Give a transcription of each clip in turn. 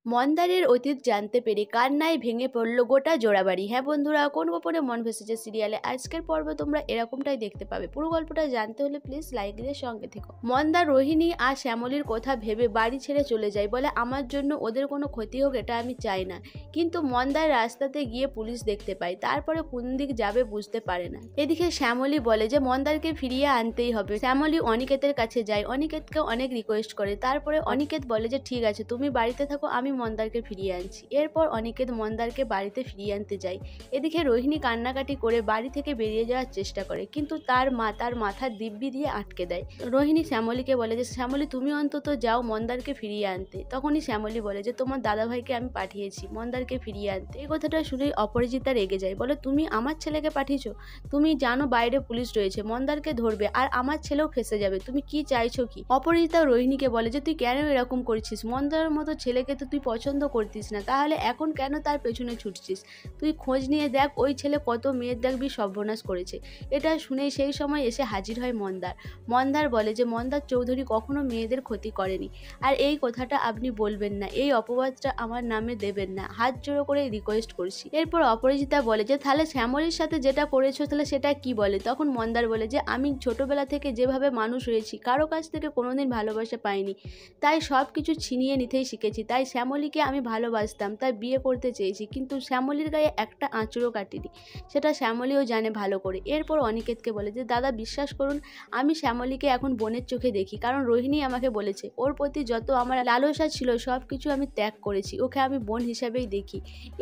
মন্দারের অতীত জানতে পেরে কান্নায় ভেঙে পড়ল গোটা জোড়াবাড়ি। হ্যাঁ বন্ধুরা, কোন গোপনে মন ভেসেছে সিরিয়ালে আজকের পর্বে তোমরা এরকমটাই দেখতে পাবে। পুরো গল্পটা জানতে হলে প্লিজ লাইক দিয়ে সঙ্গে থেকো। মন্দার রোহিণী আর শ্যামলীর কথা ভেবে বাড়ি ছেড়ে চলে যায়, বলে আমার জন্য ওদের কোনো ক্ষতি হোক এটা আমি চাই না। কিন্তু মন্দার রাস্তাতে গিয়ে পুলিশ দেখতে পায়, তারপরে কোন দিক যাবে বুঝতে পারে না। এদিকে শ্যামলী বলে যে মন্দারকে ফিরিয়ে আনতেই হবে। শ্যামলী অনিকেতের কাছে যায়, অনিকেতকে অনেক রিকোয়েস্ট করে। তারপরে অনিকেত বলে যে ঠিক আছে, তুমি বাড়িতে থাকো, আমি মন্দারকে ফিরিয়ে আনছি। এরপর অনিকেত মন্দারকে বাড়িতে ফিরিয়ে আনতে যায়। এদিকে রোহিণী কান্নাকাটি করে বাড়ি থেকে বেরিয়ে যাওয়ার চেষ্টা করে, কিন্তু তার মা তার মাথার দিব্যি দিয়ে আটকে দেয়। রোহিণী শ্যামলীকে বলে যে শ্যামলী তুমি অন্তত যাও মন্দারকে ফিরিয়ে আনতে। তখনই শ্যামলী বলে যে তোমার দাদাভাইকে আমি পাঠিয়েছি মন্দারকে ফিরিয়ে আনতে। এই কথাটা শুনেই অপরাজিতা রেগে যায়, বলে তুমি আমার ছেলেকে পাঠিয়েছো? তুমি জানো বাইরে পুলিশ রয়েছে, মন্দারকে ধরবে আর আমার ছেলেও ফেঁসে যাবে, তুমি কি চাইছো কি? অপরাজিতা রোহিণীকে বলে যে তুই কেন এরকম করছিস? মন্দারের মতো ছেলেকে তো তুই পছন্দ করতিস না, তাহলে এখন কেন তার পেছনে ছুটছিস? তুই খোঁজ নিয়ে দেখ ওই ছেলে কত মেয়ের দেখবি সর্বনাশ করেছে। এটা শুনেই সেই সময় এসে হাজির হয় মন্দার। মন্দার বলে যে মন্দার চৌধুরী কখনো মেয়েদের ক্ষতি করেনি, আর এই কথাটা আপনি বলবেন না, এই অপবাদটা আমার নামে দেবেন না, হাত জোড়ো করে রিকোয়েস্ট করছি। এরপর অপরাজিতা বলে যে তাহলে শ্যামলীর সাথে যেটা করেছো তাহলে সেটা কি বলে? তখন মন্দার বলে যে আমি ছোটবেলা থেকে যেভাবে মানুষ হয়েছি, কারো কাছ থেকে কোনোদিন ভালোবাসা পাইনি, তাই সব কিছু ছিনিয়ে নিতেই শিখেছি। তাই শ্যামলীকে আমি ভালোবাসতাম, তাই বিয়ে করতে চেয়েছি, কিন্তু শ্যামলীর গায়ে একটা আঁচড়ও কাটিনি, সেটা শ্যামলীও জানে ভালো করে। এরপর অনিকেতকে বলে যে দাদা বিশ্বাস করুন, আমি শ্যামলীকে এখন বোনের চোখে দেখি, কারণ রোহিণী আমাকে বলেছে ওর প্রতি যত আমার লালসা ছিল সব কিছু আমি ত্যাগ করেছি, ওকে আমি বোন হিসাবেই দেখি।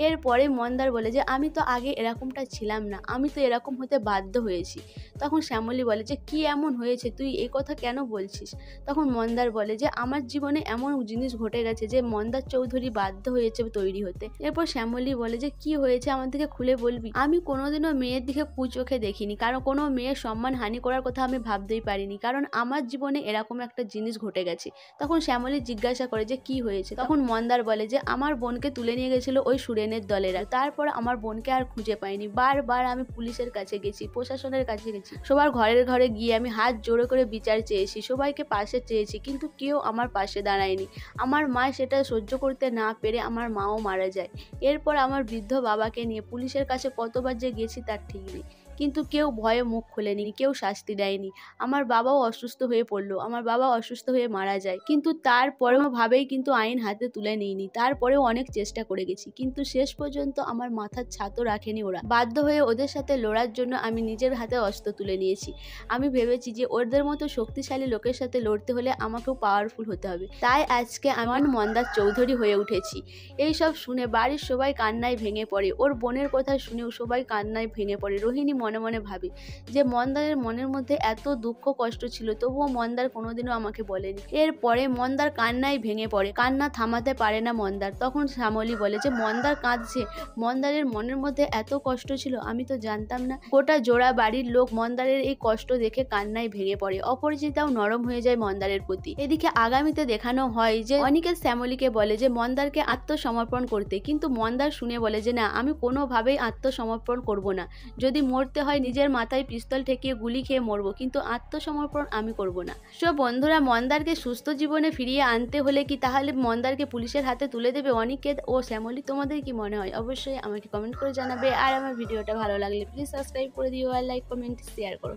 এরপরে মন্দার বলে যে আমি তো আগে এরকমটা ছিলাম না, আমি তো এরকম হতে বাধ্য হয়েছি। তখন শ্যামলী বলে যে কি এমন হয়েছে, তুই এই কথা কেন বলছিস? তখন মন্দার বলে যে আমার জীবনে এমন জিনিস ঘটে গেছে যে মন্দার চৌধুরী বাধ্য হয়েছে তৈরি হতে। এরপর শ্যামলী বলে যে কি হয়েছে আমার দিকে খুলে বলবি? আমি কোনোদিনও মেয়ের দিকে কুচোখে দেখিনি, কারণ কোনো মেয়ের সম্মান হানি করার কথা আমি ভাবতেই পারিনি, কারণ আমার জীবনে এরকম একটা জিনিস ঘটে গেছে। তখন শ্যামলী জিজ্ঞাসা করে যে কি হয়েছে? তখন মন্দার বলে যে আমার বোনকে তুলে নিয়ে গেছিল ওই সুরেনের দলেরা, তারপর আমার বোনকে আর খুঁজে পাইনি। বারবার আমি পুলিশের কাছে গেছি, প্রশাসনের কাছে গেছি, সবার ঘরে ঘরে গিয়ে আমি হাত জোড়ো করে বিচার চেয়েছি, সবাইকে পাশে চেয়েছি, কিন্তু কেউ আমার পাশে দাঁড়ায়নি। আমার মা সেটা সহ্য করতে না পেরে আমার মাও মারা যায়। এরপর আমার বৃদ্ধ বাবাকে নিয়ে পুলিশের কাছে কতবার যে গেছি তার ঠিক নেই, কিন্তু কেউ ভয়ে মুখ খোলেনি, কেউ শাস্তি দেয়নি। আমার বাবাও অসুস্থ হয়ে পড়লো, আমার বাবা অসুস্থ হয়ে মারা যায়, কিন্তু তারপরেও ভাবেই কিন্তু আইন হাতে তুলে নিইনি। তারপরেও অনেক চেষ্টা করে গেছি, কিন্তু শেষ পর্যন্ত আমার মাথার ছাতও রাখেনি ওরা। বাধ্য হয়ে ওদের সাথে লড়ার জন্য আমি নিজের হাতে অস্ত্র তুলে নিয়েছি। আমি ভেবেছি যে ওদের মতো শক্তিশালী লোকের সাথে লড়তে হলে আমাকেও পাওয়ারফুল হতে হবে, তাই আজকে আমি মন্দার চৌধুরী হয়ে উঠেছি। এই সব শুনে বাড়ির সবাই কান্নায় ভেঙে পড়ে, ওর বোনের কথা শুনেও সবাই কান্নায় ভেঙে পড়ে। রোহিণী মনে মনে ভাবে যে মন্দারের মনের মধ্যে এত দুঃখ কষ্ট ছিল, তবুও মন্দার কোনোদিনও আমাকে বলেনি। এরপরে মন্দার কান্নায় ভেঙে পড়ে, কান্না থামাতে পারে না মন্দার। তখন শ্যামলী বলে যে মন্দার কাঁদছে, মন্দারের মনের মধ্যে এত কষ্ট ছিল, আমি তো জানতাম না। গোটা জোড়া বাড়ির লোক মন্দারের এই কষ্ট দেখে কান্নায় ভেঙে পড়ে। অপরাজিতাও নরম হয়ে যায় মন্দারের প্রতি। এদিকে আগামীতে দেখানো হয় যে অনিকেত শ্যামলীকে বলে যে মন্দারকে আত্মসমর্পণ করতে, কিন্তু মন্দার শুনে বলে যে না, আমি কোনোভাবেই আত্মসমর্পণ করব না, যদি মরতে হয় নিজের মাথায় পিস্তল ঠেকিয়ে গুলি খেয়ে মরবো, কিন্তু আত্মসমর্পণ আমি করব না। সো বন্ধুরা, মন্দারকে সুস্থ জীবনে ফিরিয়ে আনতে হলে কি তাহলে মন্দারকে পুলিশের হাতে তুলে দেবে অনিকেত ও শ্যামলী? তোমাদের কি মনে হয় অবশ্যই আমাকে কমেন্ট করে জানাবে। আর আমার ভিডিওটা ভালো লাগলে প্লিজ সাবস্ক্রাইব করে দিও, আর লাইক কমেন্ট শেয়ার করো।